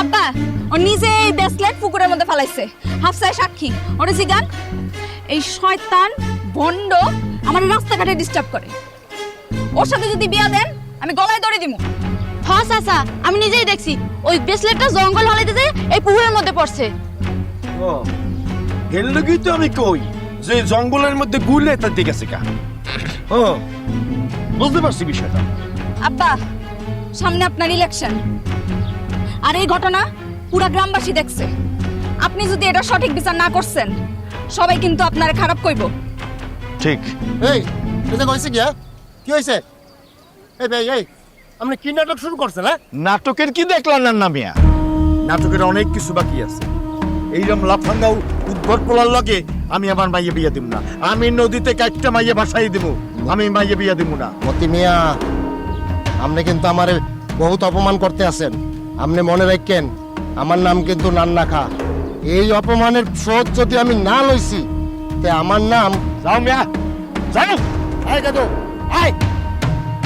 আব্বা ও নিজে এই ব্রেসলেট পুকুরের মধ্যে ফেলাইছে, হাফসায় সাক্ষী। ওরে জিগান, এই শয়তান ভণ্ড আমার রাস্তাঘাটে ডিস্টার্ব করে। ওর সাথে যদি বিয়া দেন আমি গলায় দড়ি দিমু। হ্যাঁ চাচা, আমি নিজেই দেখছি ওই ব্রেসলেটটা জঙ্গল হলাইতে যে এই পুকুরের মধ্যে পড়ছে। ও এর লগেই তো আমি কই যে জঙ্গলের মধ্যে গুলে তার দিকে গেছে কা। ও বুঝতে পারছি বিষয়টা। আব্বা সামনে আপনার ইলেকশন, আর এই ঘটনা পুরা গ্রামবাসী দেখছে। আপনি যদি এটা সঠিক বিচার না করছেন সবাই কিন্তু আপনারে খারাপ কইব। ঠিক। এই এটা কইছে কি হয়েছে? এই ভাই এই আপনি কি নাটক শুরু করছেন? হ্যাঁ, নাটকের কি দেখলাম না মিয়া, নাটকের অনেক কিছু বাকি আছে। এইরকম লাফাঙ্গাও উদ্ভট পোলার লগে আমি আমার মাইয়ে বিয়ে দিব না। আমি নদীতে কাটটা মাইয়ে ভাসাই দিব, আমি মাইয়ে বিয়ে দিব না। মতি মিয়া, আপনি কিন্তু আমারে বহুত অপমান করতে আছেন। আপনি মনে রাখেন আমার নাম কিন্তু নান্না খা। এই অপমানের শোধ যদি আমি না লইছি তে আমার নাম যাও মিয়া যাও। আয় গাদো আয়।